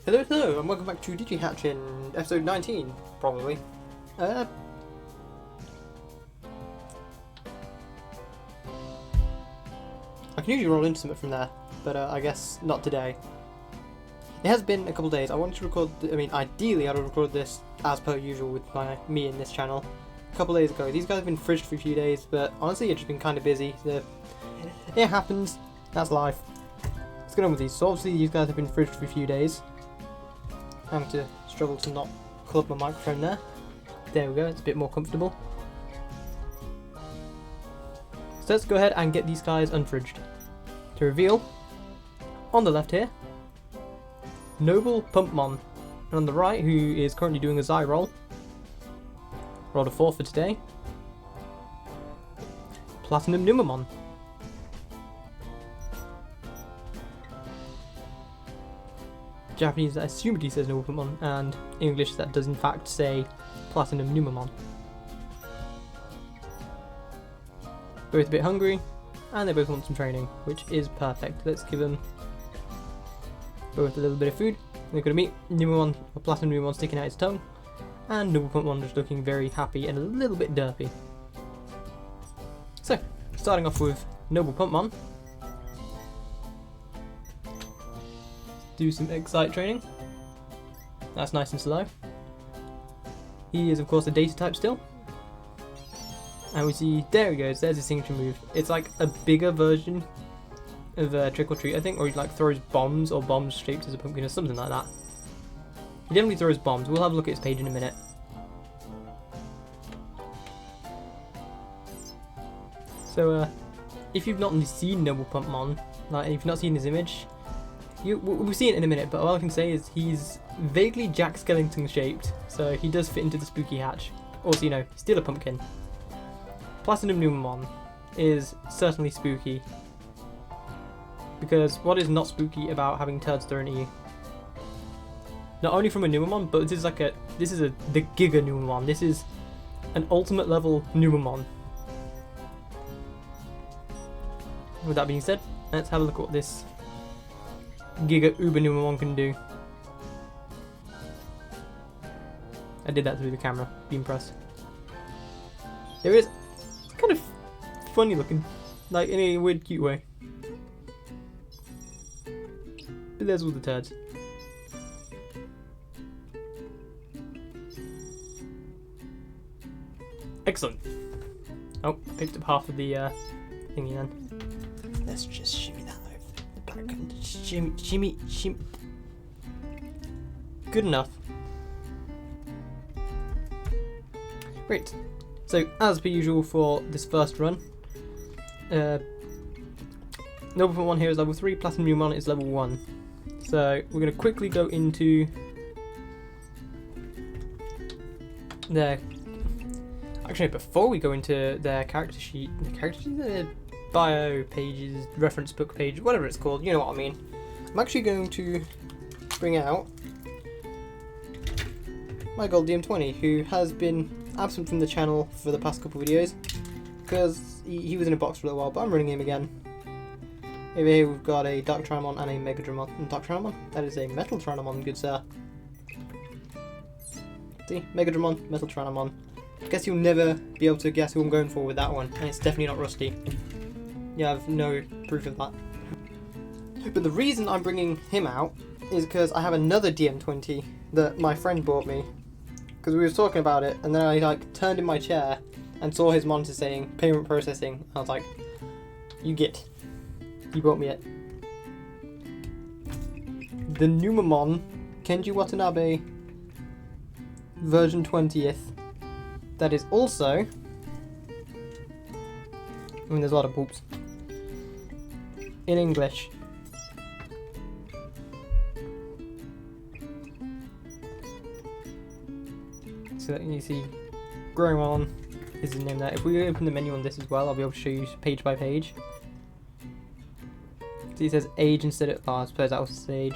Hello, and welcome back to Digi-Hatchin, episode 19, probably. I can usually roll into something from there, but I guess not today. It has been a couple of days. I wanted to record, ideally I'd have recorded this as per usual with me in this channel a couple of days ago. These guys have been fridged for a few days, but honestly I've just been kind of busy. So it happens, that's life. Let's get on with these. So obviously these guys have been fridged for a few days. I'm going to struggle to not club my microphone there. There we go, it's a bit more comfortable. So let's go ahead and get these guys unfridged. To reveal, on the left here, Noble Pumpmon. And on the right, who is currently doing a Xy roll. Rolled a 4 for today. Platinum Numamon. Japanese, that assumedly says Noble Pumpmon, and English that does in fact say Platinum Numamon. Both a bit hungry, and they both want some training, which is perfect. Let's give them both a little bit of food. They're going to meet Numamon, or Platinum Numamon sticking out its tongue, and Noble Pumpmon just looking very happy and a little bit derpy. So, starting off with Noble Pumpmon. Do some Excite training. That's nice and slow. He is of course a data type still. And we see, there he goes, there's his signature move. It's like a bigger version of Trick or Treat, I think, or he like throws bombs, or bombs shaped as a pumpkin or something like that. He definitely throws bombs. We'll have a look at his page in a minute. So if you've not seen Noble Pumpmon, like if you've not seen his image, we'll see it in a minute, but all I can say is he's vaguely Jack Skellington shaped, so he does fit into the spooky hatch. Also, you know, still a pumpkin. Platinum Numamon is certainly spooky, because what is not spooky about having turds thrown at you? Not only from a Numamon, but this is the Giga Numamon. This is an ultimate level Numamon. With that being said, let's have a look at what this Giga Uber Numamon can do. I did that through the camera, be impressed. There is kind of funny looking, like in a weird cute way. But there's all the turds. Excellent. Oh, I picked up half of the thingy then. Let's just shimmy that over the background. Shimmy. Good enough. Great. So, as per usual for this first run, Noble Pumpmon here is level 3, Platinum Numamon is level 1. So, we're going to quickly go into their... Actually, before we go into their character sheet, their bio pages, reference book page, whatever it's called, you know what I mean. I'm actually going to bring out my gold DM20, who has been absent from the channel for the past couple of videos because he was in a box for a little while, but I'm running him again. Over here we've got a Dark Trinamon and a Mega Dramon. Dark Trinamon? That is a Metal Trinamon, good sir. See? Mega Dramon, Metal Trinamon. Guess you'll never be able to guess who I'm going for with that one, and it's definitely not Rusty. Yeah, I've no proof of that. But the reason I'm bringing him out is because I have another DM20 that my friend bought me. Because we were talking about it, and then I like turned in my chair and saw his monitor saying payment processing. I was like, you bought me it. The Numamon Kenji Watanabe version 20th. That is also, there's a lot of poops, in English. So you see, Growon is his name there. If we open the menu on this as well, I'll be able to show you page by page. See, it says age instead of, I suppose that was his age.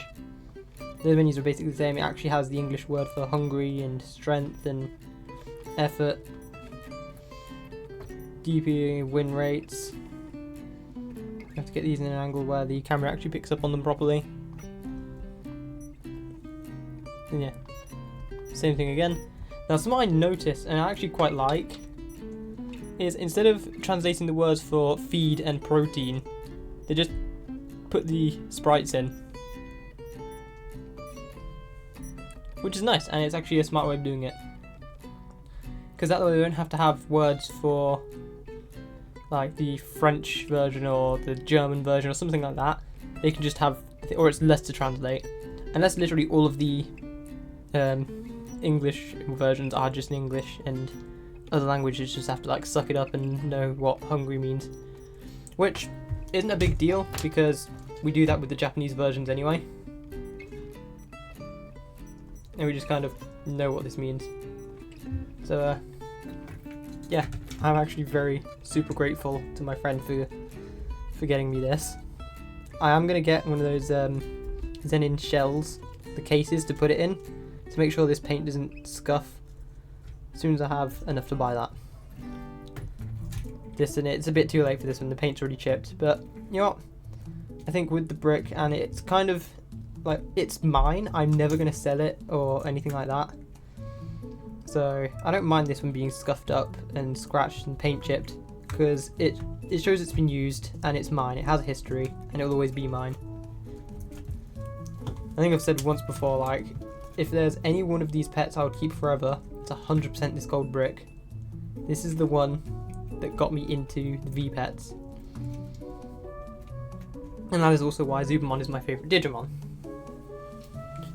The menus are basically the same. It actually has the English word for hungry and strength and effort, DP, win rates. You have to get these in an angle where the camera actually picks up on them properly. yeah, same thing again. Now something I noticed, and I actually quite like, is instead of translating the words for feed and protein, they just put the sprites in. Which is nice, and it's actually a smart way of doing it. Because that way we don't have to have words for like the French version or the German version or something like that. They can just have, or it's less to translate. Unless literally all of the English versions are just in English and other languages just have to like suck it up and know what hungry means. Which isn't a big deal because we do that with the Japanese versions anyway. And we just kind of know what this means. So yeah, I'm actually very super grateful to my friend for getting me this. I am going to get one of those Zenin shells, the cases to put it in, to make sure this paint doesn't scuff as soon as I have enough to buy that. It's a bit too late for this one, the paint's already chipped, but you know what, I think with the brick, and it's kind of like, it's mine, I'm never going to sell it or anything like that, so I don't mind this one being scuffed up and scratched and paint chipped, because it shows it's been used and it's mine, it has a history, and it will always be mine. I think I've said once before, like, if there's any one of these pets I would keep forever, it's 100% this gold brick. This is the one that got me into the V-Pets. And that is also why Zubamon is my favourite Digimon.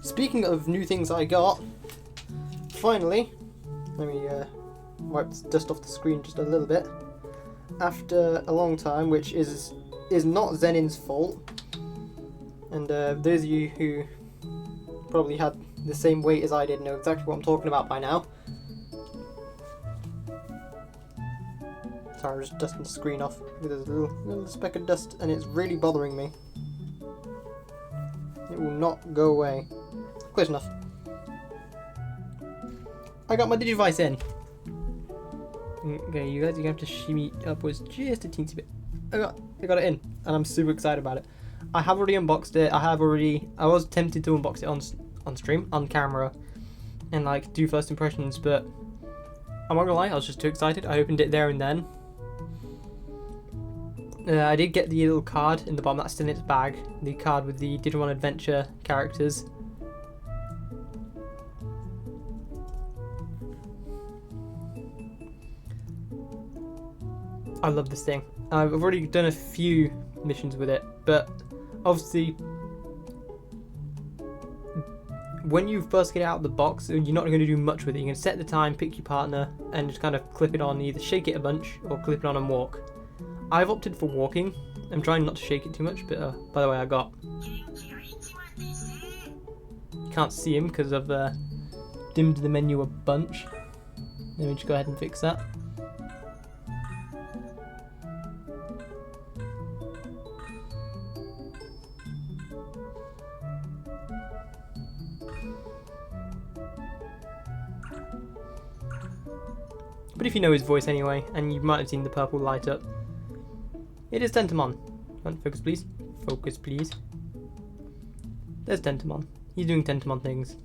Speaking of new things I got, finally, let me wipe the dust off the screen just a little bit. After a long time, which is not Zenin's fault, and those of you who probably had the same weight as I did know exactly what I'm talking about by now. Sorry, I'm just dusting the screen off. There's a little speck of dust and it's really bothering me. It will not go away. Close enough. I got my Digivice in. Okay, you guys, you have to shimmy upwards just a teensy bit. I got it in, and I'm super excited about it. I have already unboxed it. I was tempted to unbox it on stream, on camera, and like do first impressions, but I'm not gonna lie, I was just too excited. I opened it there and then. I did get the little card in the bottom, that's still in its bag. The card with the Digimon Adventure characters. I love this thing. I've already done a few missions with it, but obviously when you first get it out of the box, you're not going to do much with it. You're going to set the time, pick your partner, and just kind of clip it on, either shake it a bunch or clip it on and walk. I've opted for walking. I'm trying not to shake it too much, but by the way, I got... You can't see him because I've dimmed the menu a bunch. Let me just go ahead and fix that. But if you know his voice anyway, and you might have seen the purple light up, it is Tentomon. Focus please. Focus please. There's Tentomon. He's doing Tentomon things.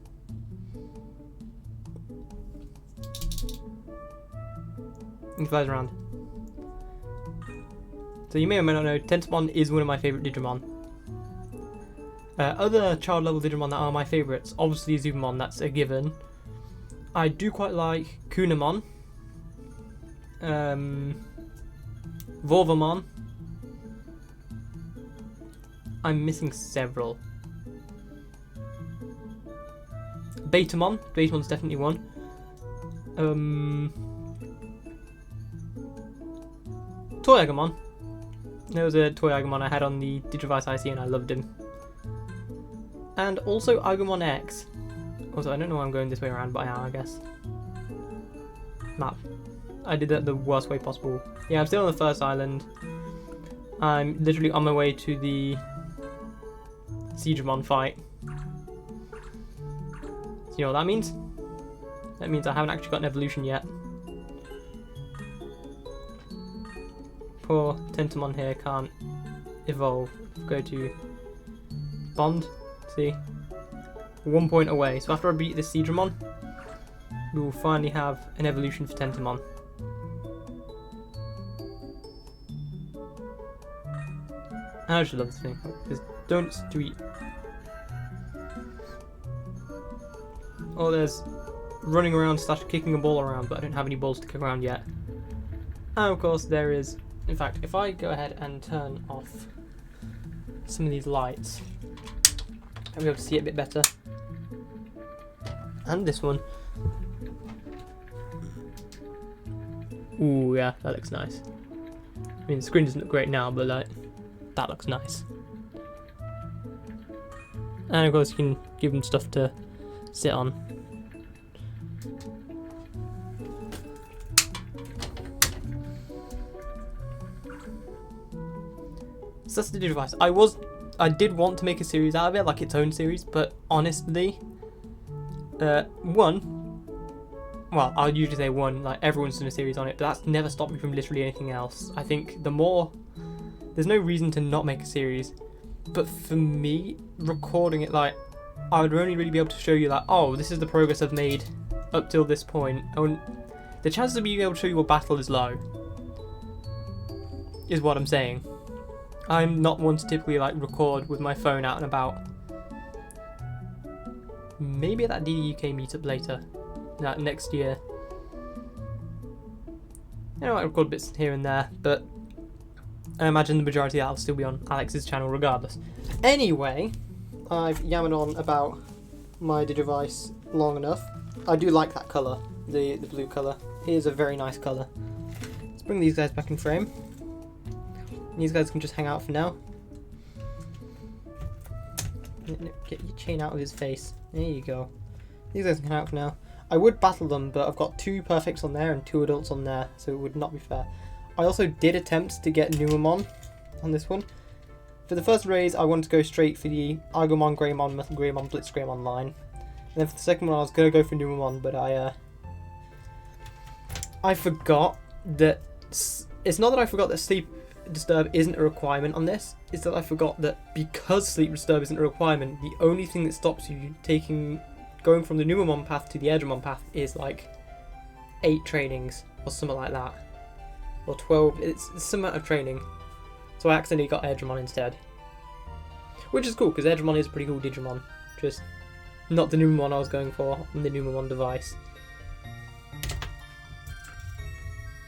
He flies around. So you may or may not know, Tentomon is one of my favourite Digimon. Other child level Digimon that are my favourites, obviously Zubamon, that's a given. I do quite like Kunamon. Volvamon. I'm missing several. Betamon. Betamon's definitely one. Toyagamon. There was a Toyagamon I had on the Digivice IC and I loved him. And also Agumon X. Also, I don't know why I'm going this way around, but I am, I guess. Map. I did that the worst way possible. Yeah, I'm still on the first island. I'm literally on my way to the Siegemon fight. So you know what that means? That means I haven't actually got an evolution yet. Poor Tentomon here can't evolve. Go to Bond. See? 1 point away. So after I beat this Seadramon, we will finally have an evolution for Tentamon. I actually love this thing. There's donuts to eat. Oh, there's running around / kicking a ball around, but I don't have any balls to kick around yet. And of course there is, in fact, if I go ahead and turn off some of these lights, I'll be able to see it a bit better. And this one. Ooh, yeah, that looks nice. I mean, the screen doesn't look great now, but like, that looks nice. And of course you can give them stuff to sit on. So that's the Digi-Device. I did want to make a series out of it, like its own series, but honestly, well, I'll usually say one, like everyone's done a series on it, but that's never stopped me from literally anything else. I think there's no reason to not make a series, but for me, recording it, like, I would only really be able to show you like, oh, this is the progress I've made up till this point. And the chances of being able to show you a battle is low, is what I'm saying. I'm not one to typically like record with my phone out and about. Maybe at that DD UK meetup later, that next year. I might record bits here and there, but I imagine the majority of that will still be on Alex's channel regardless. Anyway, I've yammered on about my Digi-Device long enough. I do like that colour, the blue colour. It is a very nice colour. Let's bring these guys back in frame. These guys can just hang out for now. Get your chain out of his face. There you go. These guys can hang out for now. I would battle them, but I've got 2 perfects on there and 2 adults on there, so it would not be fair. I also did attempt to get Numamon on this one. For the first raise, I wanted to go straight for the Agumon, Greymon, Greymon, Blitz Greymon line. And then for the second one, I was going to go for Numamon, but I forgot that... It's not that I forgot that Sleep Disturb isn't a requirement on this, it's that I forgot that because Sleep Disturb isn't a requirement, the only thing that stops you going from the Numamon path to the Edgemon path is like 8 trainings or something like that. Or 12, it's some amount of training. So I accidentally got Edgemon instead. Which is cool, because Edgemon is a pretty cool Digimon. Just not the Numamon I was going for on the Numamon device.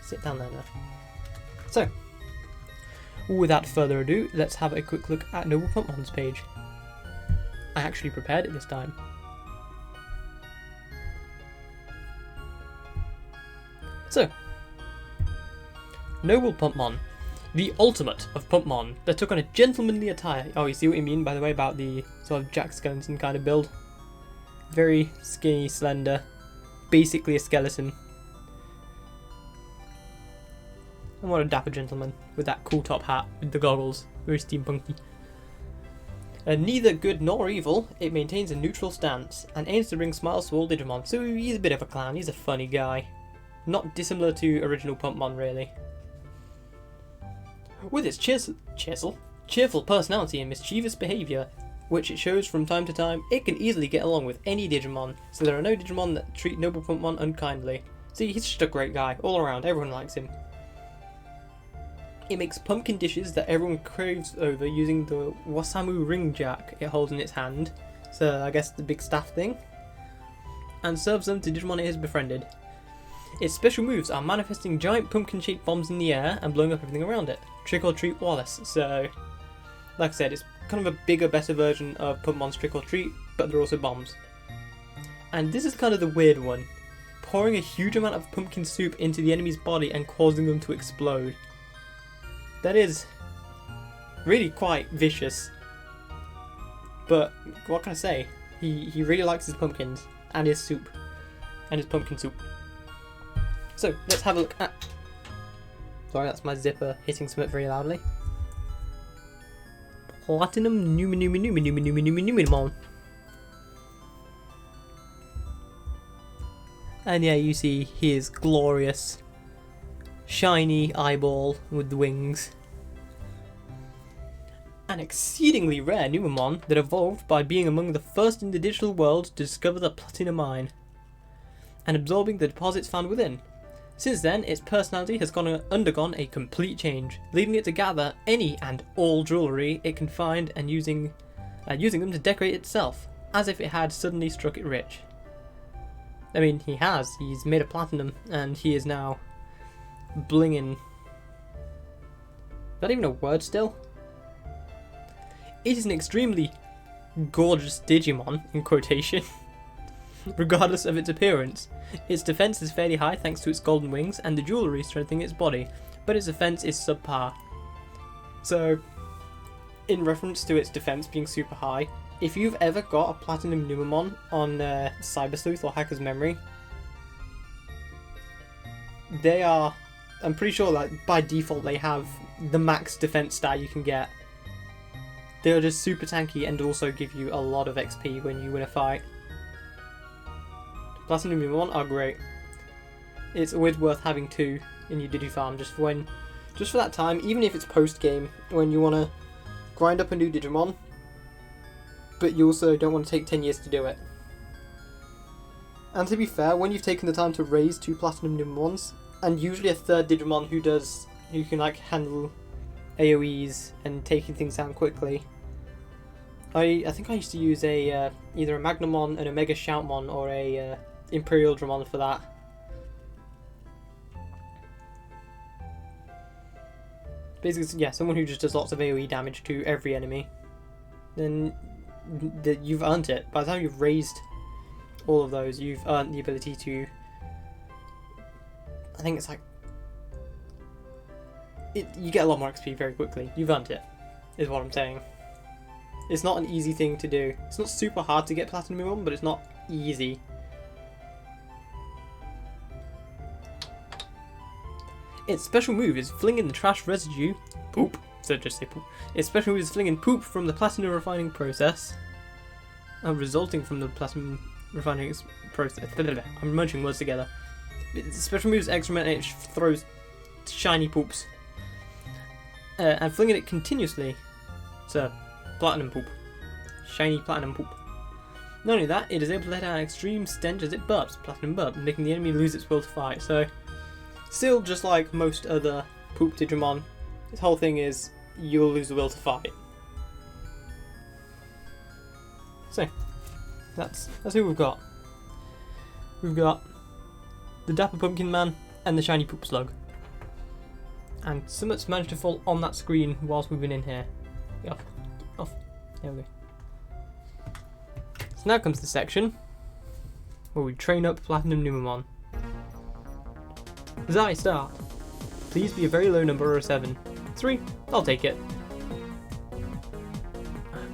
Sit down there now. So, without further ado, let's have a quick look at Noble Pumpmon's page. I actually prepared it this time. So, Noble Pumpmon, the ultimate of Pumpmon that took on a gentlemanly attire. Oh, you see what I mean, by the way, about the sort of Jack Skellington kind of build. Very skinny, slender, basically a skeleton. And what a dapper gentleman, with that cool top hat, with the goggles, very steampunky. Neither good nor evil, it maintains a neutral stance, and aims to bring smiles to all Digimon, so he's a bit of a clown, he's a funny guy. Not dissimilar to original Pumpmon, really. With its cheerful personality and mischievous behaviour, which it shows from time to time, it can easily get along with any Digimon, so there are no Digimon that treat Noble Pumpmon unkindly. See, he's just a great guy, all around, everyone likes him. It makes pumpkin dishes that everyone craves over using the Wasamu ring jack it holds in its hand, so I guess the big staff thing, and serves them to Digimon it has befriended. Its special moves are manifesting giant pumpkin-shaped bombs in the air and blowing up everything around it. Trick or Treat Wallace, so like I said, it's kind of a bigger, better version of Pumpmon's Trick or Treat, but they're also bombs. And this is kind of the weird one, pouring a huge amount of pumpkin soup into the enemy's body and causing them to explode. That is really quite vicious, but what can I say? He really likes his pumpkins and his soup, and his pumpkin soup. So let's have a look at. Sorry, that's my zipper hitting something very loudly. Platinum Numamon. And yeah, you see his glorious shiny eyeball with the wings. An exceedingly rare Numemon that evolved by being among the first in the digital world to discover the platinum mine and absorbing the deposits found within. Since then, its personality has undergone a complete change, leading it to gather any and all jewellery it can find and using them to decorate itself, as if it had suddenly struck it rich. I mean, he has. He's made of platinum, and he is now blinging. Is that even a word still? It is an extremely gorgeous Digimon, in quotation, regardless of its appearance. Its defense is fairly high thanks to its golden wings and the jewellery strengthening its body, but its defense is subpar. So, in reference to its defense being super high, if you've ever got a Platinum Numemon on Cyber Sleuth or Hacker's Memory, they are, I'm pretty sure that by default they have the max defense stat you can get. They are just super tanky and also give you a lot of XP when you win a fight. Platinum Numemon are great. It's always worth having two in your Digifarm just for that time, even if it's post game when you want to grind up a new Digimon, but you also don't want to take 10 years to do it. And to be fair, when you've taken the time to raise two Platinum Numemons, and usually a third Digimon who can like handle AoEs and taking things down quickly. I think I used to use a either a Magnamon, an Omega Shoutmon, or a Imperial Dramon for that. Basically, yeah, someone who just does lots of AoE damage to every enemy. Then you've earned it. By the time you've raised all of those, you've earned the ability to... I think it's like... you get a lot more XP very quickly. You've earned it, is what I'm saying. It's not an easy thing to do. It's not super hard to get Platinum Numemon, but it's not easy. Its special move is flinging the trash residue, poop, so just say poop. Its special move is flinging poop from the platinum refining process, resulting from the platinum refining process. I'm munching words together. Its special move is excrement and it throws shiny poops. And flinging it continuously. So, platinum poop. Shiny platinum poop. Not only that, it is able to let out an extreme stench as it burps, platinum burp, making the enemy lose its will to fight. So, still just like most other poop Digimon, this whole thing is you'll lose the will to fight. So, that's who we've got. We've got the Dapper Pumpkin Man and the Shiny Poop Slug. And something's managed to fall on that screen whilst we've been in here. Off. There we go. So now comes the section where we train up Platinum Numemon. As I start, please be a very low number or a 7. 3, I'll take it.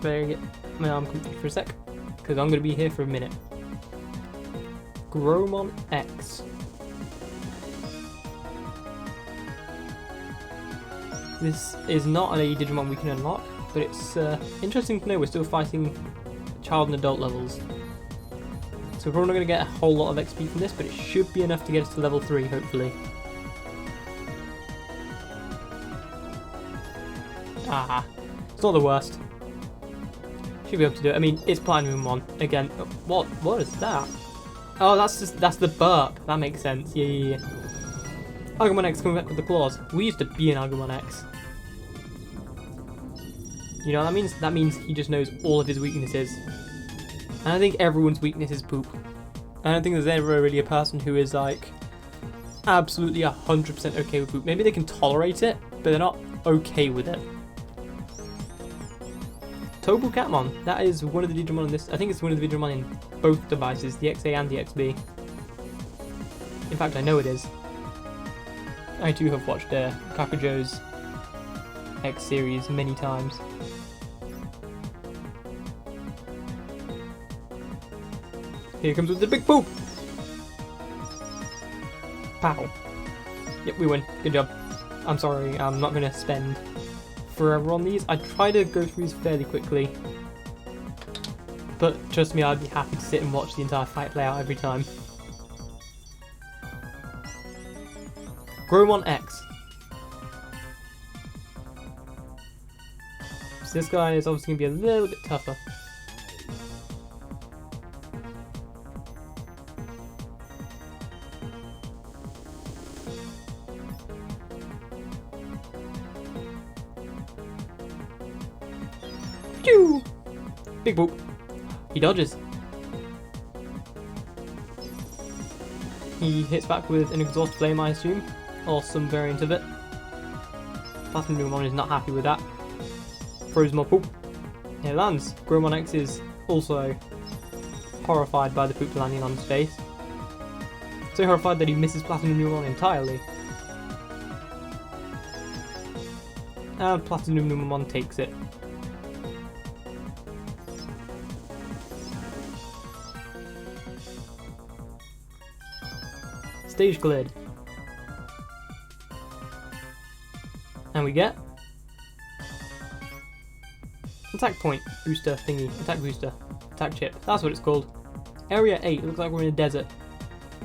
Better get my arm comfy for a sec, because I'm going to be here for a minute. Gromon X. This is not a Digimon we can unlock, but it's interesting to know we're still fighting child and adult levels. So we're probably not going to get a whole lot of XP from this, but it should be enough to get us to level 3, hopefully. Ah, it's not the worst. Should be able to do it. I mean, it's Platinum Numemon. Again, what is that? Oh, that's the burp. That makes sense. Yeah. Agumon X coming back with the claws. We used to be an Agumon X. You know what that means? That means he just knows all of his weaknesses. And I think everyone's weakness is poop. I don't think there's ever really a person who is like absolutely 100% okay with poop. Maybe they can tolerate it, but they're not okay with it. Tobu Catmon. That is one of the Digimon in this. I think it's one of the Digimon in both devices, the XA and the XB. In fact, I know it is. I too have watched Kakujo's X series many times. Here comes with the big poop! Pow. Yep, we win. Good job. I'm sorry, I'm not going to spend forever on these. I try to go through these fairly quickly. But trust me, I'd be happy to sit and watch the entire fight play out every time. Gromon X. Nice. This guy is obviously going to be a little bit tougher. Phew! Big boop. He dodges. He hits back with an exhaust flame, I assume, or some variant of it. Platinum Numemon is not happy with that. Throws more poop. It lands. Gromon X is also horrified by the poop landing on his face. So horrified that he misses Platinum Numemon entirely. And Platinum Numemon takes it. Stage cleared. And we get attack point booster thingy, attack booster, attack chip, that's what it's called. Area 8, looks like we're in a desert.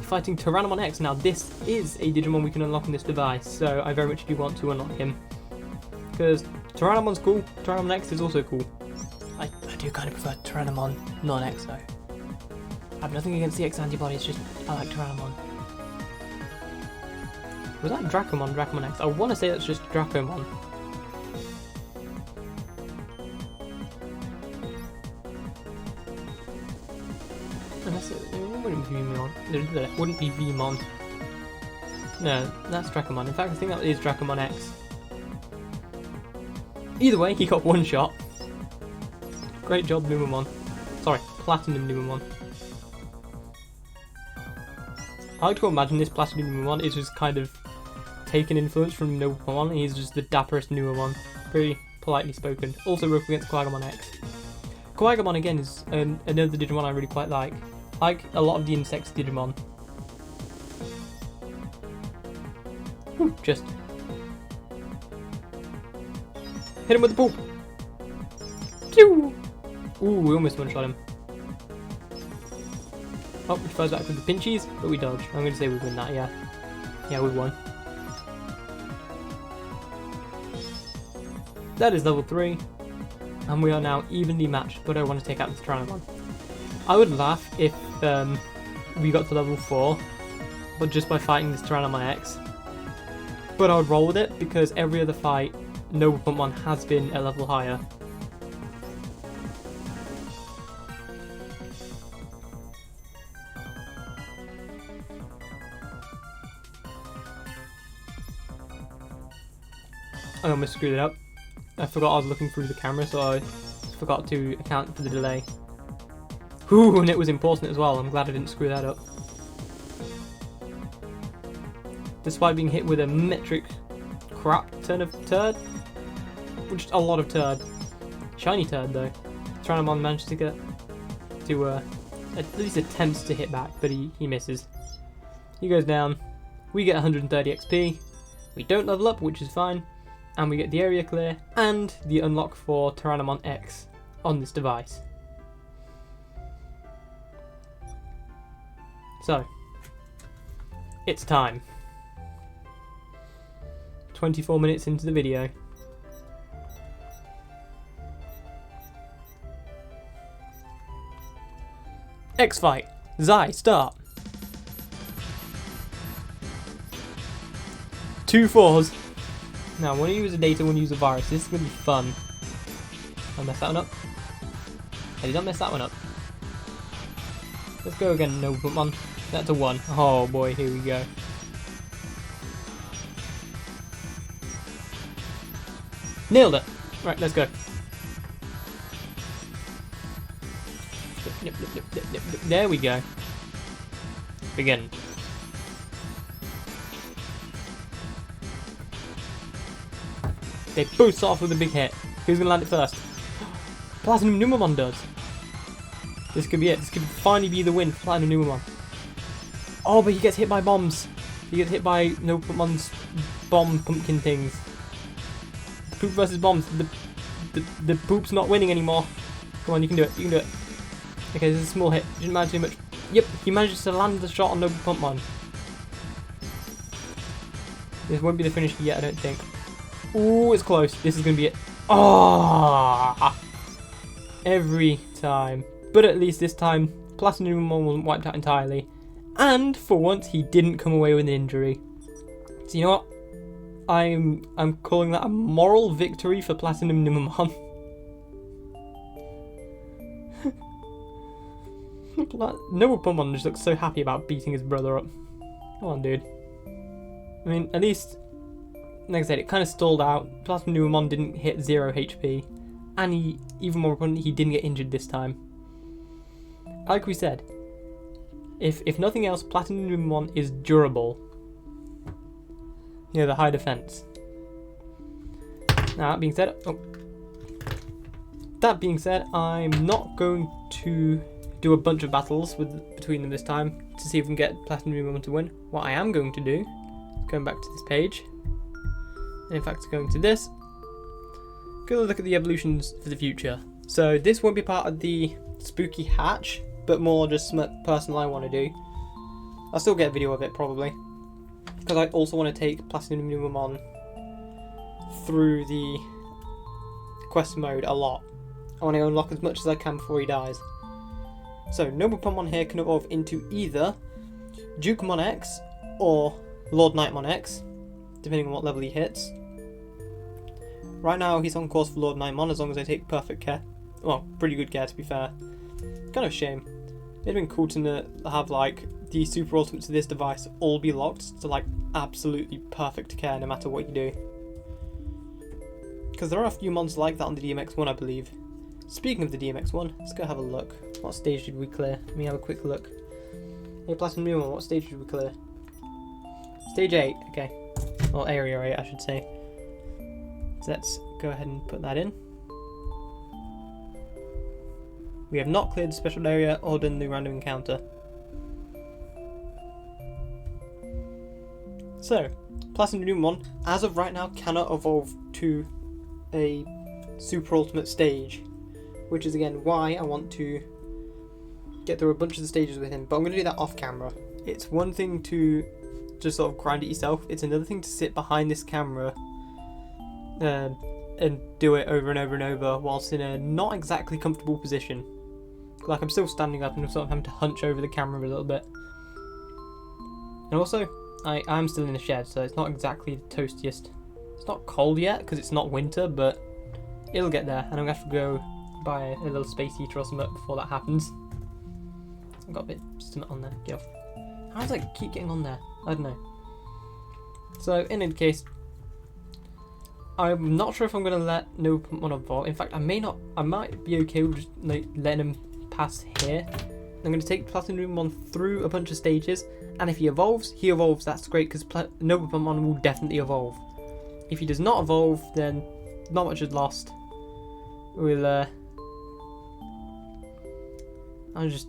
Fighting Tyrannomon X. Now this is a Digimon we can unlock on this device, so I very much do want to unlock him. Because Tyrannomon's cool, Tyrannomon X is also cool. I do kind of prefer Tyrannomon non-X though. I have nothing against the X antibodies, just I like Tyrannomon. Was that Dracomon X? I want to say that's just Dracomon. Unless it wouldn't be Vmon. It wouldn't be Vmon. No, that's Dracomon. In fact, I think that is Dracomon X. Either way, he got one shot. Great job, Numemon. Sorry, Platinum Numemon. I like to imagine this Platinum Numemon is just kind of taken influence from Numemon. He's just the Dapper-est Numemon. Very politely spoken. Also work against Quagamon X. Quagamon again is another Digimon I really quite like. Like a lot of the insects Digimon. Ooh, just hit him with the poop. Pew! Ooh, we almost one-shot him. Oh, he fires back with the pinchies, but we dodge. I'm going to say we win that, yeah. Yeah, we won. That is level 3, and we are now evenly matched, but I want to take out this Tyrannomon. I would laugh if we got to level 4, but just by fighting this Tyrannomon X. But I would roll with it, because every other fight, Numemon has been a level higher. I almost screwed it up. I forgot I was looking through the camera, so I forgot to account for the delay. Ooh, and it was important as well. I'm glad I didn't screw that up. Despite being hit with a metric crap ton of turd, which is a lot of turd. Shiny turd though. Tyrannomon managed to get to at least attempts to hit back, but he misses. He goes down. We get 130 XP. We don't level up, which is fine. And we get the area clear and the unlock for Tyrannomon X on this device. So, it's time. 24 minutes into the video. X fight. Zai, start. 2 4s. Now, when you use a data, when you use a virus, this is going to be fun. I messed that one up. I did not mess that one up. Let's go again, Numemon. That's a 1. Oh boy, here we go. Nailed it! Right, let's go. There we go. Begin. They both start off with a big hit. Who's going to land it first? Platinum Numemon does. This could be it. This could finally be the win for Platinum Numemon. Oh, but he gets hit by bombs. He gets hit by Numemon's bomb pumpkin things. Poop versus bombs. The poop's not winning anymore. Come on, you can do it. You can do it. Okay, this is a small hit. Didn't matter too much. Yep, he manages to land the shot on Numemon. This won't be the finish yet, I don't think. Ooh, it's close. This is going to be it. Oh! Every time. But at least this time, Platinum wasn't wiped out entirely. And for once, he didn't come away with an injury. So you know what? I'm calling that a moral victory for Platinum Numemon. Noble Pummon just looks so happy about beating his brother up. Come on, dude. I mean, at least, like I said, it kind of stalled out. Platinum Numemon didn't hit 0 HP. And he, even more importantly, he didn't get injured this time. Like we said, if nothing else, Platinum Numemon is durable. You know, the high defense. Now, that being said, I'm not going to do a bunch of battles between them this time to see if we can get Platinum Numemon to win. What I am going to do is going back to this page, and in fact going to this, go look at the evolutions for the future. So this won't be part of the spooky hatch, but more just something personal I want to do. I'll still get a video of it probably, because I also want to take Platinum Numemon through the quest mode a lot. I want to unlock as much as I can before he dies. So Noble Pummon here can evolve into either Dukemon X or Lord Nightmon X, depending on what level he hits. Right now he's on course for Lord Nightmon as long as I take perfect care. Well, pretty good care to be fair. Kind of a shame. It'd been cool to have like the super ultimates of this device all be locked to like absolutely perfect care no matter what you do. Because there are a few mons like that on the DMX1 I believe. Speaking of the DMX1, let's go have a look. What stage did we clear? Let me have a quick look. Hey Platinum Numemon, what stage did we clear? Stage 8, okay. Or area 8 I should say. So let's go ahead and put that in. We have not cleared the special area or done the random encounter. So, Platinum Numemon, as of right now, cannot evolve to a super ultimate stage, which is again why I want to get through a bunch of the stages with him, but I'm going to do that off camera. It's one thing to just sort of grind it yourself, it's another thing to sit behind this camera and do it over and over and over whilst in a not exactly comfortable position. Like I'm still standing up and I'm sort of having to hunch over the camera a little bit. And also, I'm still in the shed, so it's not exactly the toastiest. It's not cold yet because it's not winter, but it'll get there, and I'm going to have to go buy a little space heater or something before that happens. I've got a bit something on there. Get off. How does it keep getting on there? I don't know. So in any case, I'm not sure if I'm going to let Noble Pummon evolve. In fact, I might be okay with just like letting him pass here. I'm going to take Platinum Numemon through a bunch of stages, and if he evolves, that's great because Noble Pummon will definitely evolve. If he does not evolve, then not much is lost. I'll just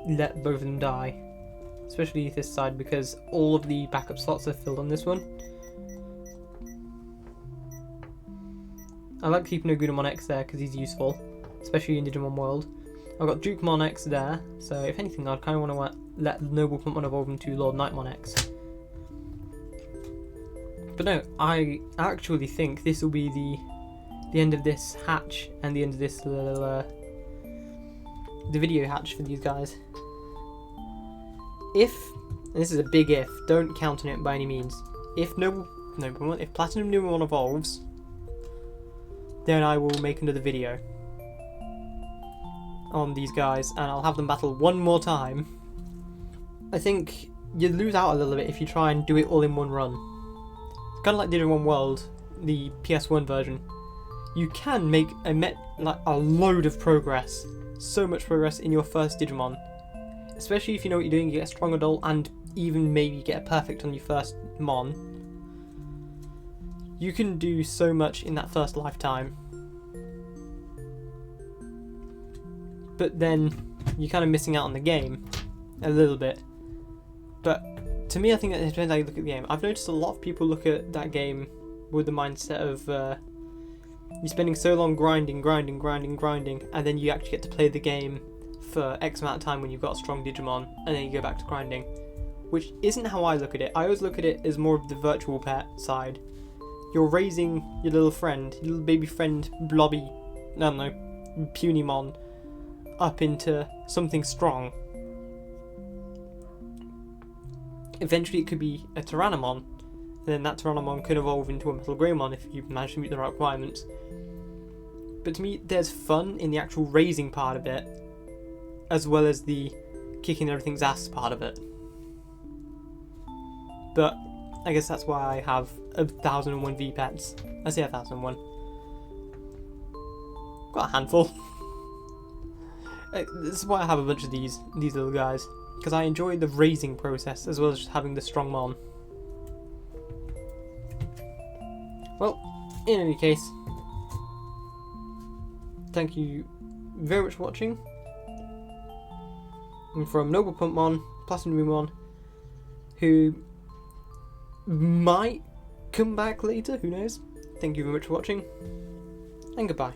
let both of them die, especially this side because all of the backup slots are filled on this one. I like keeping Agumon X there because he's useful, especially in Digimon World. I've got Dukemon X there, so if anything I'd kind of want to let Noble Pummon evolve into Lord Nightmon X. But no, I actually think this will be the end of this hatch and the end of this little the video hatch for these guys. If, and this is a big if, don't count on it by any means, if Platinum Numemon evolves, then I will make another video on these guys and I'll have them battle one more time. I think you lose out a little bit if you try and do it all in one run. It's kind of like Digimon World, the PS1 version. You can make a load of progress, so much progress in your first Digimon. Especially if you know what you're doing, you get a strong adult and even maybe get a perfect on your first Mon. You can do so much in that first lifetime. But then you're kind of missing out on the game a little bit. But to me, I think that it depends how you look at the game. I've noticed a lot of people look at that game with the mindset of you're spending so long grinding, and then you actually get to play the game for X amount of time when you've got a strong Digimon, and then you go back to grinding. Which isn't how I look at it. I always look at it as more of the virtual pet side. you're raising your little friend, your little baby friend Blobby, I don't know, Punimon, up into something strong. Eventually it could be a Tyrannomon, and then that Tyrannomon could evolve into a Metal Greymon if you manage to meet the right requirements. But to me, there's fun in the actual raising part of it, as well as the kicking everything's ass part of it. But I guess that's why I have 1001 V-Pets. I say 1001. Got a handful. This is why I have a bunch of these little guys, because I enjoy the raising process as well as just having the strong mon. Well, in any case, thank you very much for watching. And from Noble Pumpmon, Platinumon, who might come back later, who knows? Thank you very much for watching, and goodbye.